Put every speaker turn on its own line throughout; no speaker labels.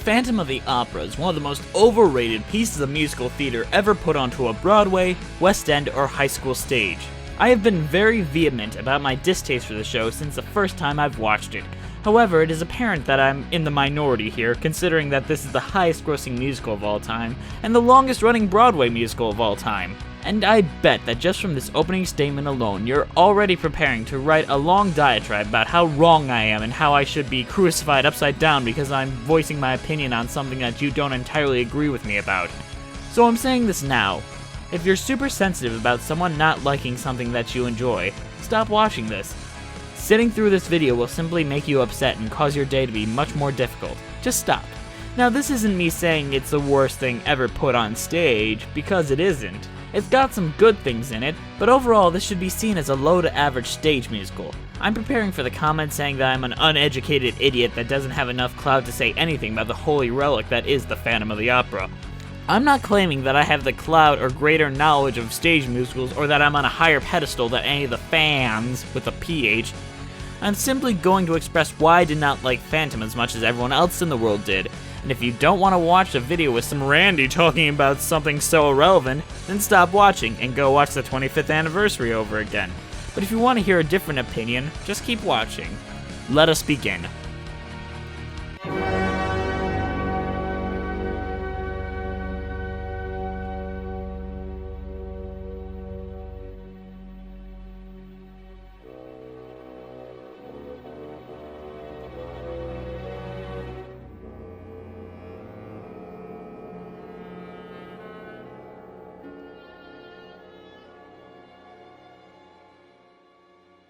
Phantom of the Opera is one of the most overrated pieces of musical theater ever put onto a Broadway, West End, or high school stage. I have been very vehement about my distaste for the show since the first time I've watched it. However, it is apparent that I'm in the minority here, considering that this is the highest grossing musical of all time, and the longest running Broadway musical of all time. And I bet that just from this opening statement alone, you're already preparing to write a long diatribe about how wrong I am and how I should be crucified upside down because I'm voicing my opinion on something that you don't entirely agree with me about. So I'm saying this now. If you're super sensitive about someone not liking something that you enjoy, stop watching this. Sitting through this video will simply make you upset and cause your day to be much more difficult. Just stop. Now, this isn't me saying it's the worst thing ever put on stage, because it isn't. It's got some good things in it, but overall this should be seen as a low to average stage musical. I'm preparing for the comment saying that I'm an uneducated idiot that doesn't have enough clout to say anything about the holy relic that is the Phantom of the Opera. I'm not claiming that I have the clout or greater knowledge of stage musicals or that I'm on a higher pedestal than any of the fans with a PH. I'm simply going to express why I did not like Phantom as much as everyone else in the world did. And if you don't want to watch a video with some Randy talking about something so irrelevant, then stop watching and go watch the 25th anniversary over again. But if you want to hear a different opinion, just keep watching. Let us begin.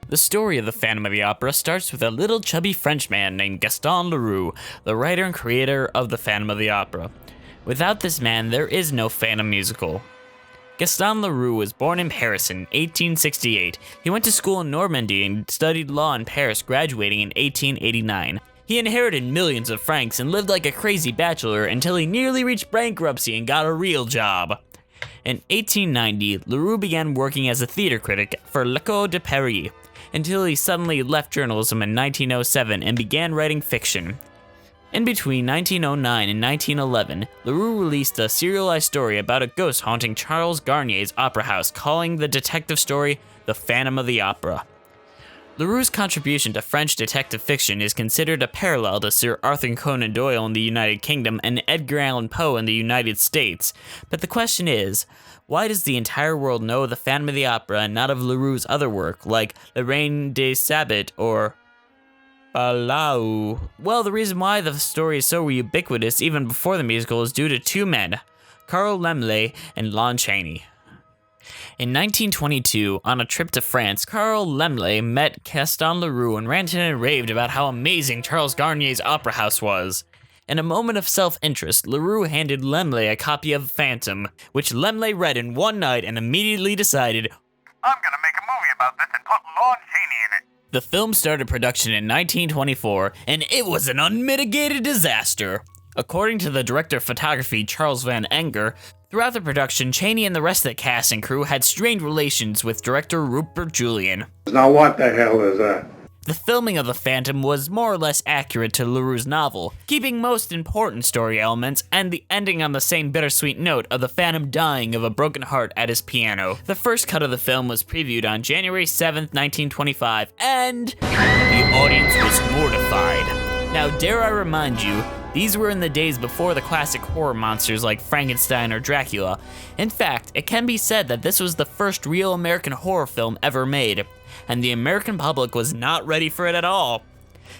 The story of the Phantom of the Opera starts with a little chubby Frenchman named Gaston Leroux, the writer and creator of the Phantom of the Opera. Without this man, there is no Phantom musical. Gaston Leroux was born in Paris in 1868. He went to school in Normandy and studied law in Paris, graduating in 1889. He inherited millions of francs and lived like a crazy bachelor until he nearly reached bankruptcy and got a real job. In 1890, Leroux began working as a theater critic for L'Echo de Paris, until he suddenly left journalism in 1907 and began writing fiction. In between 1909 and 1911, Leroux released a serialized story about a ghost haunting Charles Garnier's opera house, calling the detective story The Phantom of the Opera. Leroux's contribution to French detective fiction is considered a parallel to Sir Arthur Conan Doyle in the United Kingdom and Edgar Allan Poe in the United States. But the question is, why does the entire world know the Phantom of the Opera and not of Leroux's other work, like La Reine des Sabbats or Palau? Well, the reason why the story is so ubiquitous even before the musical is due to two men, Carl Laemmle and Lon Chaney. In 1922, on a trip to France, Carl Laemmle met Gaston Leroux and ranted and raved about how amazing Charles Garnier's opera house was. In a moment of self-interest, Leroux handed Laemmle a copy of Phantom, which Laemmle read in one night and immediately decided,
I'm gonna make a movie about this and put Lon Chaney in it.
The film started production in 1924, and it was an unmitigated disaster. According to the director of photography, Charles Van Enger, throughout the production, Chaney and the rest of the cast and crew had strained relations with director Rupert Julian.
Now what the hell is that?
The filming of The Phantom was more or less accurate to Leroux's novel, keeping most important story elements and the ending on the same bittersweet note of the Phantom dying of a broken heart at his piano. The first cut of the film was previewed on January 7th, 1925, and the audience was mortified. Now, dare I remind you, these were in the days before the classic horror monsters like Frankenstein or Dracula. In fact, it can be said that this was the first real American horror film ever made, and the American public was not ready for it at all.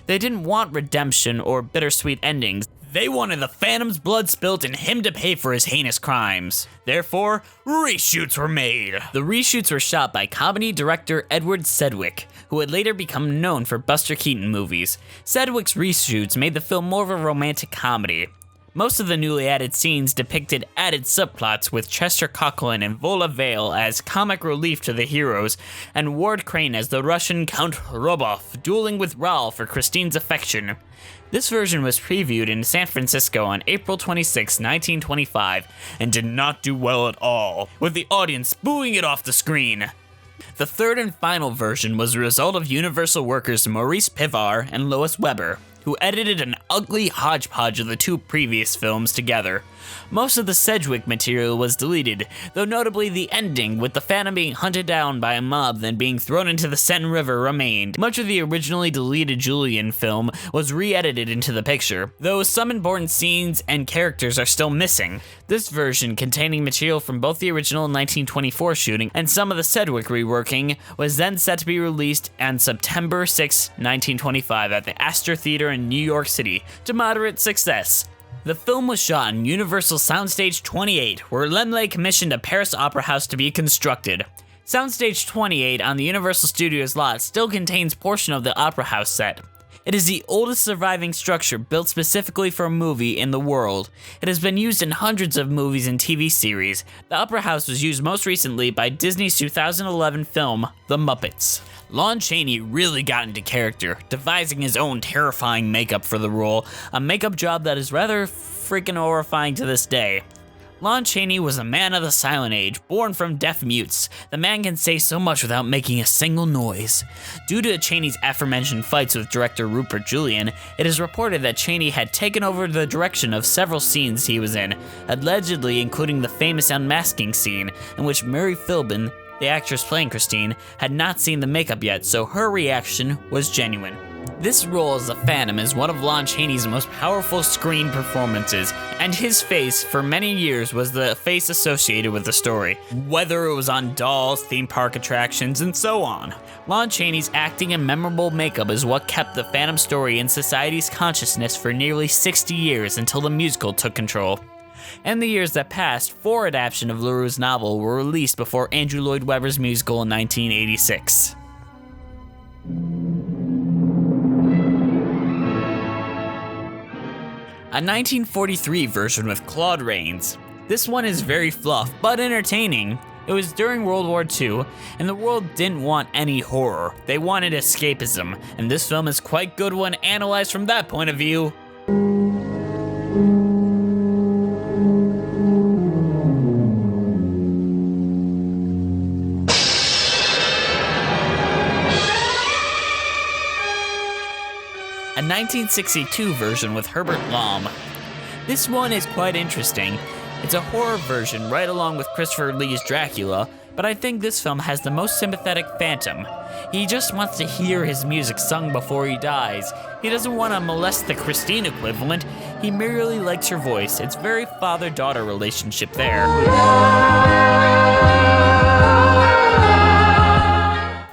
They didn't want redemption or bittersweet endings. They wanted the Phantom's blood spilt and him to pay for his heinous crimes. Therefore, reshoots were made. The reshoots were shot by comedy director Edward Sedgwick, who would later become known for Buster Keaton movies. Sedgwick's reshoots made the film more of a romantic comedy. Most of the newly added scenes depicted added subplots with Chester Coughlin and Vola Vale as comic relief to the heroes, and Ward Crane as the Russian Count Roboff dueling with Raoul for Christine's affection. This version was previewed in San Francisco on April 26, 1925, and did not do well at all, with the audience booing it off the screen. The third and final version was the result of Universal workers Maurice Pivar and Lois Weber. who edited an ugly hodgepodge of the two previous films together. Most of the Sedgwick material was deleted, though notably the ending, with the Phantom being hunted down by a mob then being thrown into the Seine River, remained. Much of the originally deleted Julian film was re-edited into the picture, though some important scenes and characters are still missing. This version, containing material from both the original 1924 shooting and some of the Sedgwick reworking, was then set to be released on September 6, 1925 at the Astor Theater in New York City, to moderate success. The film was shot in Universal Soundstage 28, where Laemmle commissioned a Paris opera house to be constructed. Soundstage 28 on the Universal Studios lot still contains portion of the opera house set. It is the oldest surviving structure built specifically for a movie in the world. It has been used in hundreds of movies and TV series. The opera house was used most recently by Disney's 2011 film, The Muppets. Lon Chaney really got into character, devising his own terrifying makeup for the role, a makeup job that is rather freaking horrifying to this day. Lon Chaney was a man of the silent age, born from deaf mutes. The man can say so much without making a single noise. Due to Chaney's aforementioned fights with director Rupert Julian, it is reported that Chaney had taken over the direction of several scenes he was in, allegedly including the famous unmasking scene, in which Mary Philbin, the actress playing Christine, had not seen the makeup yet, so her reaction was genuine. This role as the Phantom is one of Lon Chaney's most powerful screen performances, and his face for many years was the face associated with the story, whether it was on dolls, theme park attractions, and so on. Lon Chaney's acting and memorable makeup is what kept the Phantom story in society's consciousness for nearly 60 years until the musical took control. In the years that passed, 4 adaptations of LaRue's novel were released before Andrew Lloyd Webber's musical in 1986. A 1943 version with Claude Rains. This one is very fluff, but entertaining. It was during World War II, and the world didn't want any horror. They wanted escapism, and this film is quite good when analyzed from that point of view. A 1962 version with Herbert Lom. This one is quite interesting. It's a horror version right along with Christopher Lee's Dracula, but I think this film has the most sympathetic Phantom. He just wants to hear his music sung before he dies. He doesn't want to molest the Christine equivalent, he merely likes her voice. It's very father-daughter relationship there.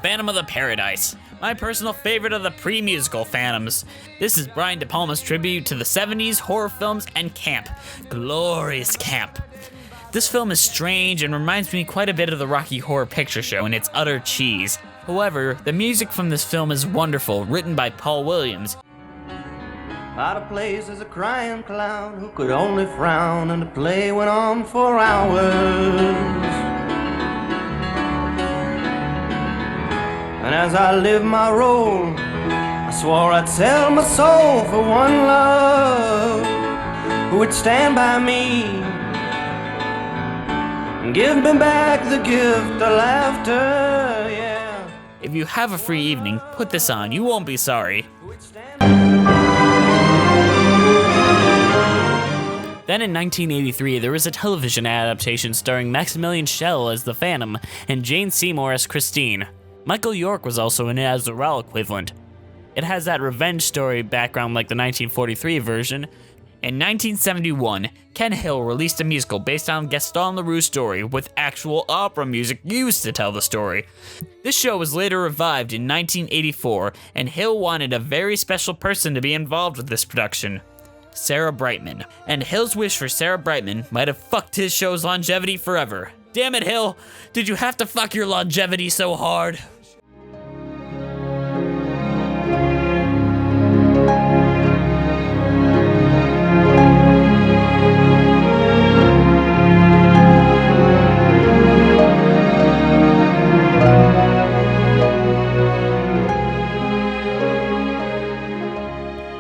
Phantom of the Paradise, my personal favorite of the pre-musical Phantoms. This is Brian De Palma's tribute to the 70s horror films and camp. Glorious camp. This film is strange and reminds me quite a bit of the Rocky Horror Picture Show in its utter cheese. However, the music from this film is wonderful, written by Paul Williams.
Out of place is a crying clown who could only frown, and the play went on for hours. And as I lived my role, I swore I'd sell my soul for one love who would stand by me and give me back the gift of laughter, yeah.
If you have a free evening, put this on, you won't be sorry. Then in 1983, there was a television adaptation starring Maximilian Schell as the Phantom and Jane Seymour as Christine. Michael York was also in it as the Raoul equivalent. It has that revenge story background like the 1943 version. In 1971, Ken Hill released a musical based on Gaston Leroux's story with actual opera music used to tell the story. This show was later revived in 1984, and Hill wanted a very special person to be involved with this production. Sarah Brightman. And Hill's wish for Sarah Brightman might have fucked his show's longevity forever. Damn it, Hill! Did you have to fuck your longevity so hard?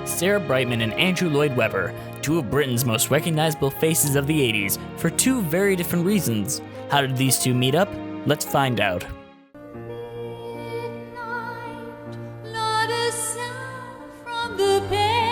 Sarah Brightman and Andrew Lloyd Webber, two of Britain's most recognizable faces of the 80s, for two very different reasons. How did these two meet up? Let's find out.
Not a sound from the past.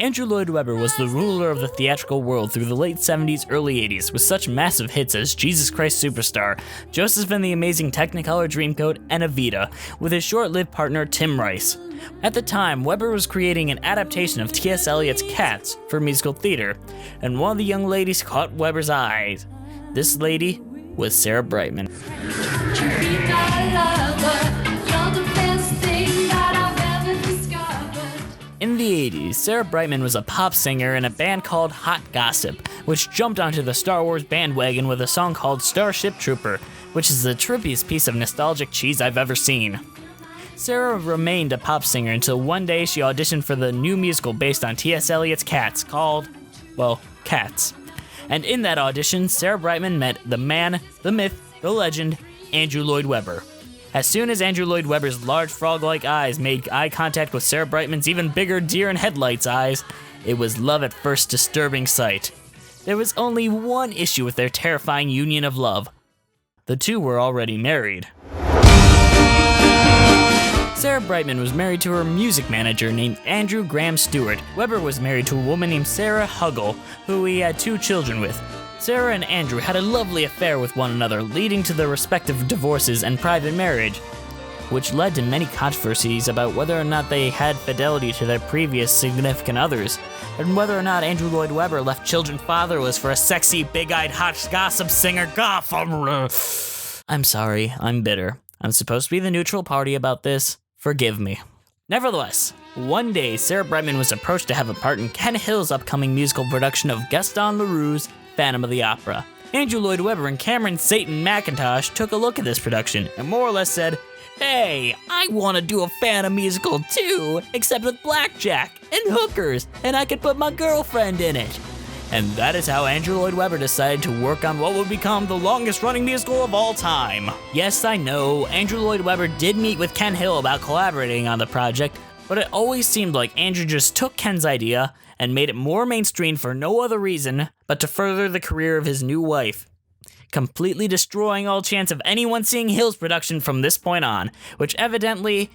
Andrew Lloyd Webber was the ruler of the theatrical world through the late 70s, early 80s, with such massive hits as Jesus Christ Superstar, Joseph and the Amazing Technicolor Dreamcoat, and Evita, with his short-lived partner Tim Rice. At the time, Webber was creating an adaptation of T.S. Eliot's Cats for musical theater, and one of the young ladies caught Webber's eyes. This lady was Sarah Brightman. In the 80s, Sarah Brightman was a pop singer in a band called Hot Gossip, which jumped onto the Star Wars bandwagon with a song called Starship Trooper, which is the trippiest piece of nostalgic cheese I've ever seen. Sarah remained a pop singer until one day she auditioned for the new musical based on T.S. Eliot's Cats called, well, Cats. And in that audition, Sarah Brightman met the man, the myth, the legend, Andrew Lloyd Webber. As soon as Andrew Lloyd Webber's large frog-like eyes made eye contact with Sarah Brightman's even bigger deer-in-headlights eyes, it was love at first disturbing sight. There was only one issue with their terrifying union of love. The two were already married. Sarah Brightman was married to her music manager named Andrew Graham Stewart. Webber was married to a woman named Sarah Huggle, who he had 2 children with. Sarah and Andrew had a lovely affair with one another, leading to their respective divorces and private marriage, which led to many controversies about whether or not they had fidelity to their previous significant others, and whether or not Andrew Lloyd Webber left children fatherless for a sexy, big-eyed hot gossip singer. I'm sorry, I'm bitter. I'm supposed to be the neutral party about this. Forgive me. Nevertheless, one day Sarah Brightman was approached to have a part in Ken Hill's upcoming musical production of Gaston Leroux's Phantom of the Opera. Andrew Lloyd Webber and Cameron Satan McIntosh took a look at this production and more or less said, "Hey, I want to do a Phantom musical too, except with blackjack and hookers, and I could put my girlfriend in it." And that is how Andrew Lloyd Webber decided to work on what would become the longest running musical of all time. Yes, I know, Andrew Lloyd Webber did meet with Ken Hill about collaborating on the project, but it always seemed like Andrew just took Ken's idea and made it more mainstream for no other reason but to further the career of his new wife, completely destroying all chance of anyone seeing Hill's production from this point on, which evidently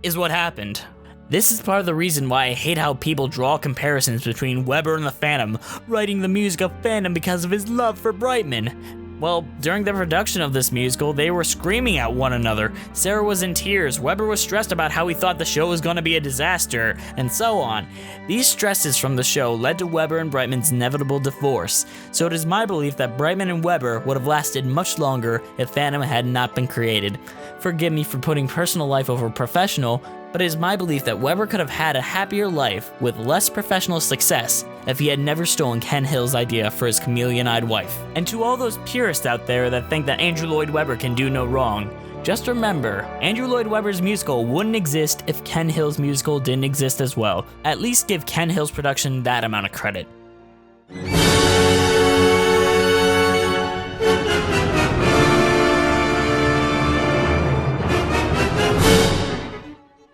is what happened. This is part of the reason why I hate how people draw comparisons between Webber and the Phantom, writing the music of Phantom because of his love for Brightman. Well, during the production of this musical, they were screaming at one another. Sarah was in tears, Webber was stressed about how he thought the show was going to be a disaster, and so on. These stresses from the show led to Webber and Brightman's inevitable divorce, so it is my belief that Brightman and Webber would have lasted much longer if Phantom had not been created. Forgive me for putting personal life over professional, but it is my belief that Webber could have had a happier life with less professional success if he had never stolen Ken Hill's idea for his chameleon-eyed wife. And to all those purists out there that think that Andrew Lloyd Webber can do no wrong, just remember, Andrew Lloyd Webber's musical wouldn't exist if Ken Hill's musical didn't exist as well. At least give Ken Hill's production that amount of credit.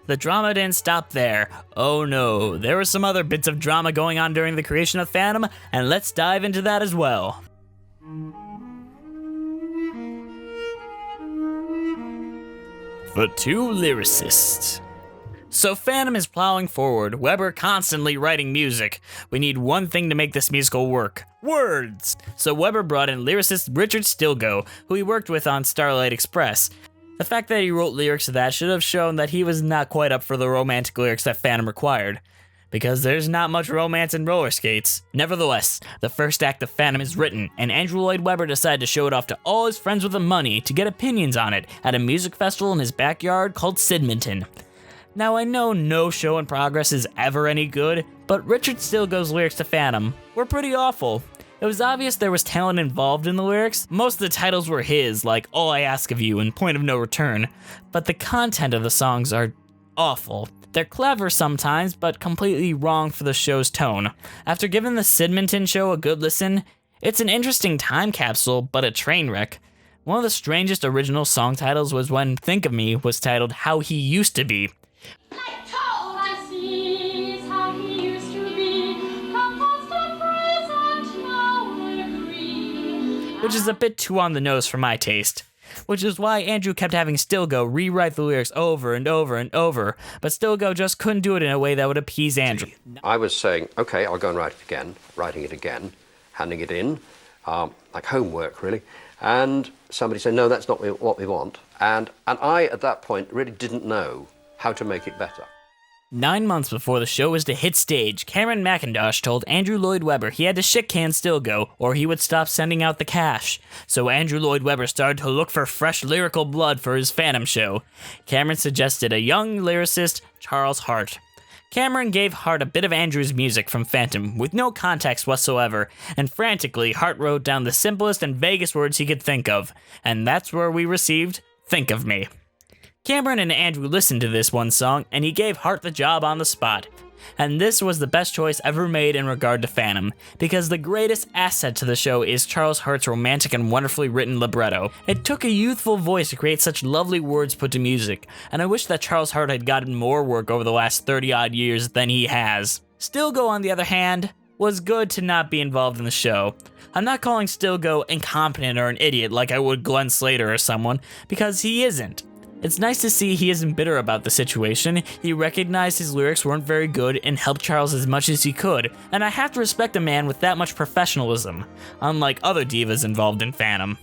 The drama didn't stop there. Oh no, there were some other bits of drama going on during the creation of Phantom, and let's dive into that as well. The two lyricists. So Phantom is plowing forward, Webber constantly writing music. We need one thing to make this musical work. Words! So Webber brought in lyricist Richard Stilgoe, who he worked with on Starlight Express. The fact that he wrote lyrics to that should have shown that he was not quite up for the romantic lyrics that Phantom required, because there's not much romance in roller skates. Nevertheless, the first act of Phantom is written, and Andrew Lloyd Webber decided to show it off to all his friends with the money to get opinions on it at a music festival in his backyard called Sidmonton. Now I know no show in progress is ever any good, but Richard Stilgoe's lyrics to Phantom were pretty awful. It was obvious there was talent involved in the lyrics. Most of the titles were his, like All I Ask of You and Point of No Return, but the content of the songs are awful. They're clever sometimes, but completely wrong for the show's tone. After giving the Sidmonton show a good listen, it's an interesting time capsule, but a train wreck. One of the strangest original song titles was when Think of Me was titled How He Used to Be. Which is a bit too on the nose for my taste. which is why Andrew kept having Stilgo rewrite the lyrics over and over and over, but Stilgo just couldn't do it in a way that would appease Andrew.
I was saying, okay, I'll go and write it again, writing it again, handing it in, like homework really, and somebody said, no, that's not what we want, and I, at that point, really didn't know how to make it better.
9 months before the show was to hit stage, Cameron Mackintosh told Andrew Lloyd Webber he had to shit-can Stilgo, or he would stop sending out the cash. So Andrew Lloyd Webber started to look for fresh lyrical blood for his Phantom show. Cameron suggested a young lyricist, Charles Hart. Cameron gave Hart a bit of Andrew's music from Phantom, with no context whatsoever, and frantically, Hart wrote down the simplest and vaguest words he could think of, and that's where we received Think of Me. Cameron and Andrew listened to this one song, and he gave Hart the job on the spot. And this was the best choice ever made in regard to Phantom, because the greatest asset to the show is Charles Hart's romantic and wonderfully written libretto. It took a youthful voice to create such lovely words put to music, and I wish that Charles Hart had gotten more work over the last 30-odd years than he has. Stilgo, on the other hand, was good to not be involved in the show. I'm not calling Stilgo incompetent or an idiot like I would Glenn Slater or someone, because he isn't. It's nice to see he isn't bitter about the situation. He recognized his lyrics weren't very good and helped Charles as much as he could, and I have to respect a man with that much professionalism, unlike other divas involved in Phantom.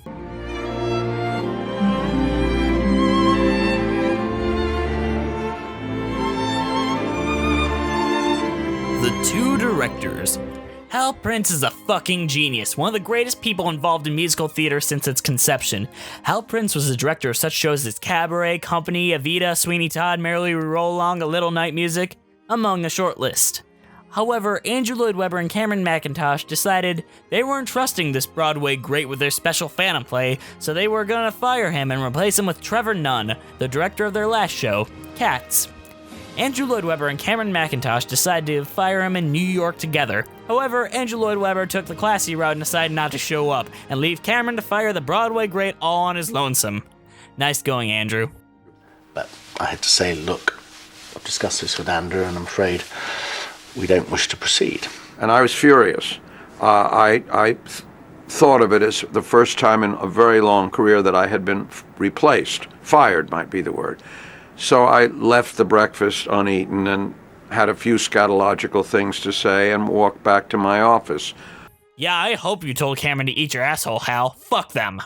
The two directors. Hal Prince is a fucking genius, one of the greatest people involved in musical theater since its conception. Hal Prince was the director of such shows as Cabaret, Company, Evita, Sweeney Todd, Merrily We Roll Along, A Little Night Music, among a short list. However, Andrew Lloyd Webber and Cameron Mackintosh decided they weren't trusting this Broadway great with their special Phantom play, so they were gonna fire him and replace him with Trevor Nunn, the director of their last show, Cats. Andrew Lloyd Webber and Cameron Mackintosh decided to fire him in New York together. However, Andrew Lloyd Webber took the classy route and decided not to show up, and leave Cameron to fire the Broadway great all on his lonesome. Nice going, Andrew.
But I had to say, look, I've discussed this with Andrew, and I'm afraid we don't wish to proceed.
And I was furious. I thought of it as the first time in a very long career that I had been replaced. Fired might be the word. So I left the breakfast uneaten and had a few scatological things to say and walked back to my office.
Yeah, I hope you told Cameron to eat your asshole, Hal. Fuck them.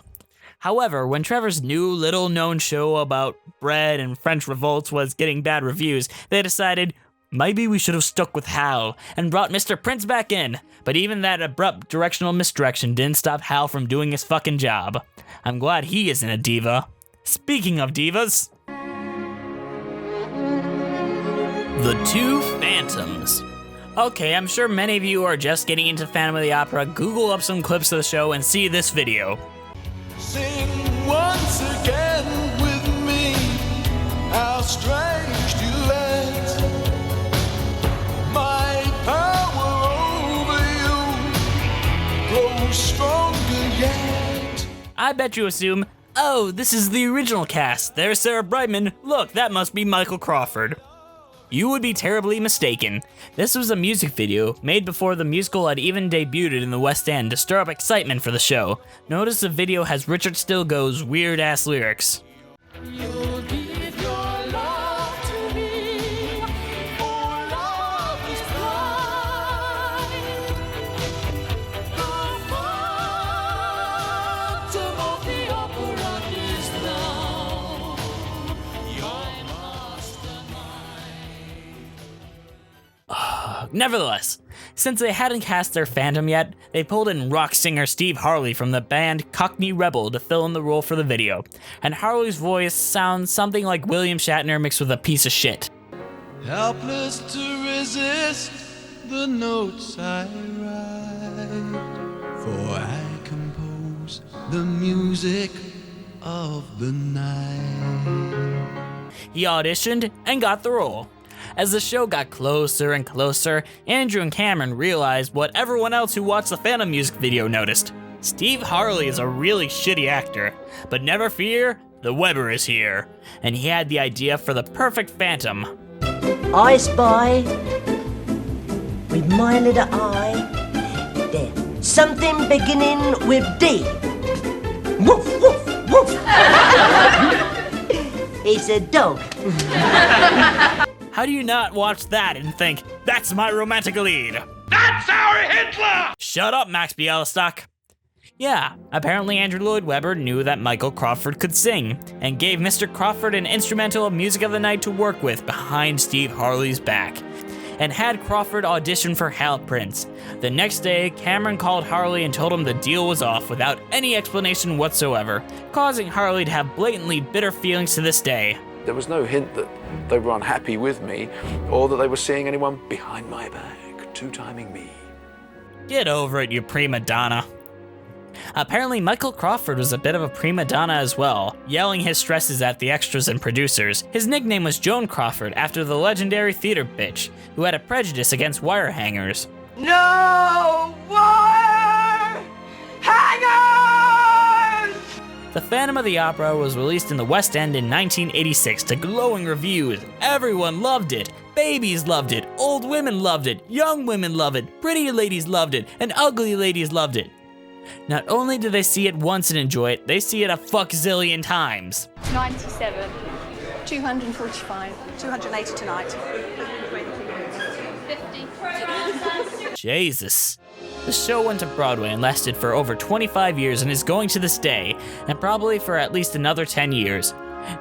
However, when Trevor's new little-known show about bread and French revolts was getting bad reviews, they decided, maybe we should have stuck with Hal and brought Mr. Prince back in. But even that abrupt directional misdirection didn't stop Hal from doing his fucking job. I'm glad he isn't a diva. Speaking of divas... The Two Phantoms. Okay, I'm sure many of you are just getting into Phantom of the Opera. Google up some clips of the show and see this video.
Sing once again with me, how strange you let my power over you grow stronger yet.
I bet you assume, oh, this is the original cast. There's Sarah Brightman. Look, that must be Michael Crawford. You would be terribly mistaken. This was a music video made before the musical had even debuted in the West End to stir up excitement for the show. Notice the video has Richard Stilgo's weird-ass lyrics.
You'll give your love to me, for love is blind. The Phantom of the Opera is now your
Nevertheless, since they hadn't cast their Phantom yet, they pulled in rock singer Steve Harley from the band Cockney Rebel to fill in the role for the video, and Harley's voice sounds something like William Shatner mixed with a piece of shit.
helpless to resist the notes I write, for I compose the music of the night.
He auditioned and got the role. As the show got closer and closer, Andrew and Cameron realized what everyone else who watched the Phantom music video noticed. Steve Harley is a really shitty actor, but never fear, the Webber is here, and he had the idea for the perfect Phantom.
I spy with my little eye there something beginning with D. Woof, woof, woof. It's a dog.
How do you not watch that and think, that's my romantic lead?
That's our Hitler!
Shut up, Max Bialystock. Yeah, apparently Andrew Lloyd Webber knew that Michael Crawford could sing, and gave Mr. Crawford an instrumental of Music of the Night to work with behind Steve Harley's back, and had Crawford audition for Hal Prince. The next day, Cameron called Harley and told him the deal was off without any explanation whatsoever, causing Harley to have blatantly bitter feelings to this day.
There was no hint that they were unhappy with me, or that they were seeing anyone behind my back, two-timing me.
Get over it, you prima donna. Apparently, Michael Crawford was a bit of a prima donna as well, yelling his stresses at the extras and producers. His nickname was Joan Crawford, after the legendary theater bitch, who had a prejudice against wire hangers.
No wire hangers!
The Phantom of the Opera was released in the West End in 1986 to glowing reviews. Everyone loved it. Babies loved it, old women loved it, young women loved it, pretty ladies loved it, and ugly ladies loved it. Not only do they see it once and enjoy it, they see it a fuck-zillion times.
97, 245,
280 tonight.
50.
Jesus. The show went to Broadway and lasted for over 25 years and is going to this day, and probably for at least another 10 years.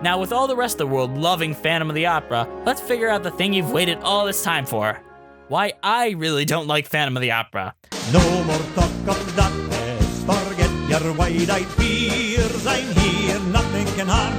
Now, with all the rest of the world loving Phantom of the Opera, let's figure out the thing you've waited all this time for. Why I really don't like Phantom of the Opera.
No more talk of that, forget your wide-eyed fears. I'm here, nothing can harm